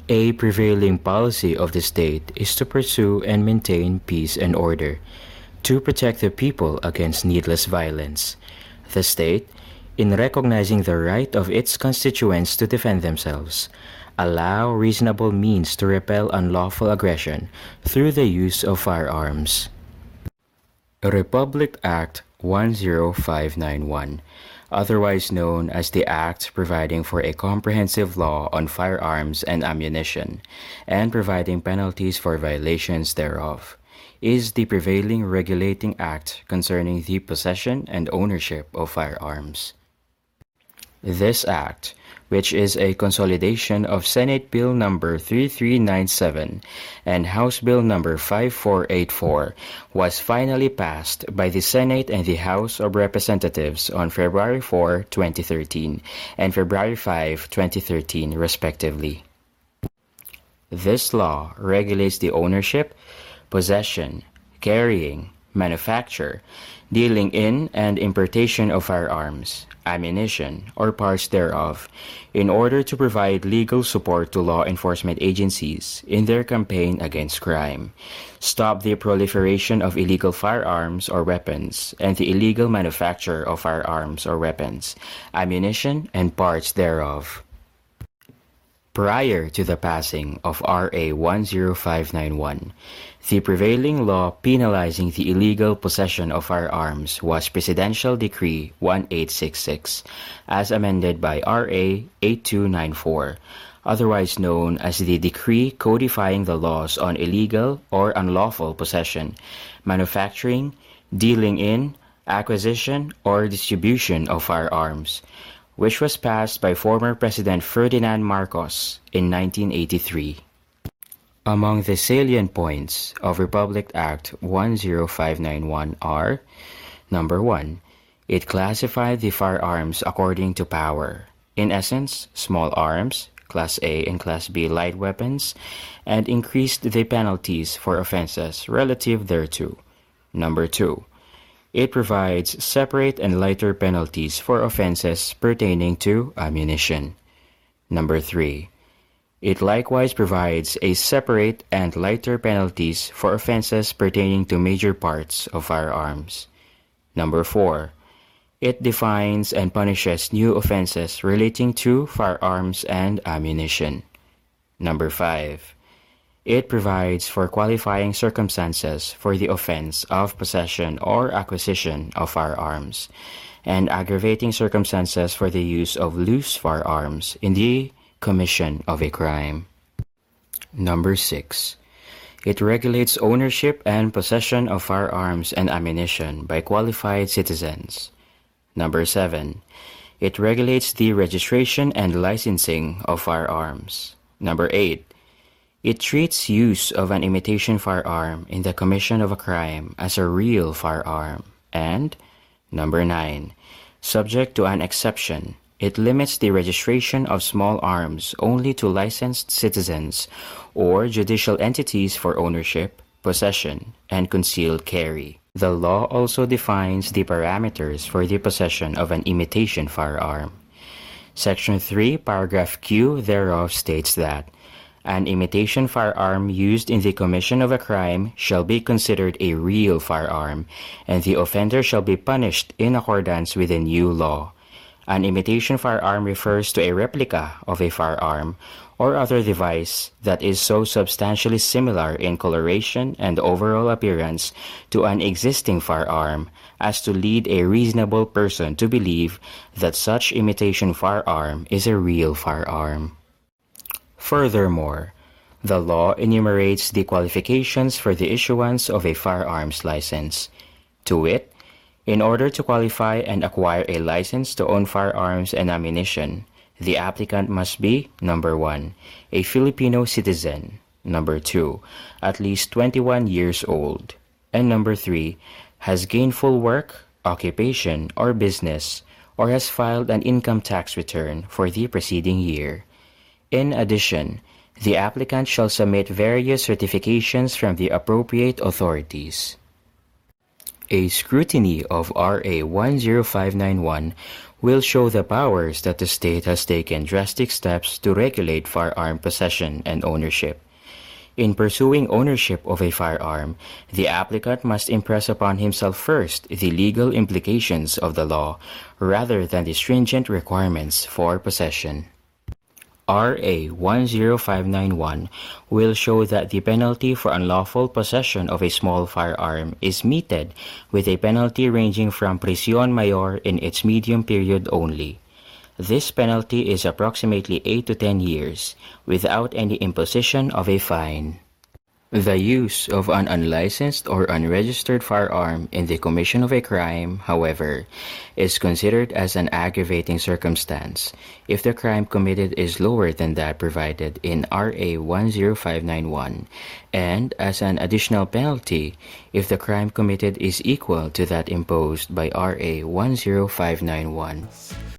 A prevailing policy of the state is to pursue and maintain peace and order, to protect the people against needless violence. The state, in recognizing the right of its constituents to defend themselves, allow reasonable means to repel unlawful aggression through the use of firearms. Republic Act 10591, otherwise known as the Act providing for a comprehensive law on firearms and ammunition, and providing penalties for violations thereof, is the prevailing regulating act concerning the possession and ownership of firearms. This act, which is a consolidation of Senate Bill No. 3397 and House Bill No. 5484, was finally passed by the Senate and the House of Representatives on February 4, 2013 and February 5, 2013 respectively. This law regulates the ownership, possession, carrying, manufacture, dealing in and importation of firearms, ammunition, or parts thereof, in order to provide legal support to law enforcement agencies in their campaign against crime, stop the proliferation of illegal firearms or weapons, and the illegal manufacture of firearms or weapons, ammunition, and parts thereof. Prior to the passing of RA 10591, the prevailing law penalizing the illegal possession of firearms was Presidential Decree 1866, as amended by RA 8294, otherwise known as the Decree Codifying the Laws on Illegal or Unlawful Possession, Manufacturing, Dealing in, Acquisition, or Distribution of Firearms, which was passed by former President Ferdinand Marcos in 1983. Among the salient points of Republic Act 10591 are: Number 1. It classified the firearms according to power, in essence, small arms, Class A and Class B light weapons, and increased the penalties for offenses relative thereto. Number 2. It provides separate and lighter penalties for offenses pertaining to ammunition. Number 3. It likewise provides a separate and lighter penalties for offenses pertaining to major parts of firearms. Number 4. It defines and punishes new offenses relating to firearms and ammunition. Number 5. It provides for qualifying circumstances for the offense of possession or acquisition of firearms, and aggravating circumstances for the use of loose firearms in the commission of a crime. Number 6. It regulates ownership and possession of firearms and ammunition by qualified citizens. Number 7. It regulates the registration and licensing of firearms. Number 8. It treats use of an imitation firearm in the commission of a crime as a real firearm. And Number 9. Subject to an exception, it limits the registration of small arms only to licensed citizens or judicial entities for ownership, possession, and concealed carry. The law also defines the parameters for the possession of an imitation firearm. Section 3, paragraph Q thereof states that an imitation firearm used in the commission of a crime shall be considered a real firearm, and the offender shall be punished in accordance with the new law. An imitation firearm refers to a replica of a firearm or other device that is so substantially similar in coloration and overall appearance to an existing firearm as to lead a reasonable person to believe that such imitation firearm is a real firearm. Furthermore, the law enumerates the qualifications for the issuance of a firearms license. To wit, in order to qualify and acquire a license to own firearms and ammunition, the applicant must be, Number 1, a Filipino citizen, Number 2, at least 21 years old, and Number 3, has gainful work, occupation, or business, or has filed an income tax return for the preceding year. In addition, the applicant shall submit various certifications from the appropriate authorities. A scrutiny of RA 10591 will show the powers that the state has taken drastic steps to regulate firearm possession and ownership. In pursuing ownership of a firearm, the applicant must impress upon himself first the legal implications of the law rather than the stringent requirements for possession. RA 10591 will show that the penalty for unlawful possession of a small firearm is meted with a penalty ranging from prisión mayor in its medium period only. This penalty is approximately 8 to 10 years, without any imposition of a fine. The use of an unlicensed or unregistered firearm in the commission of a crime, however, is considered as an aggravating circumstance if the crime committed is lower than that provided in RA 10591, and as an additional penalty if the crime committed is equal to that imposed by RA 10591.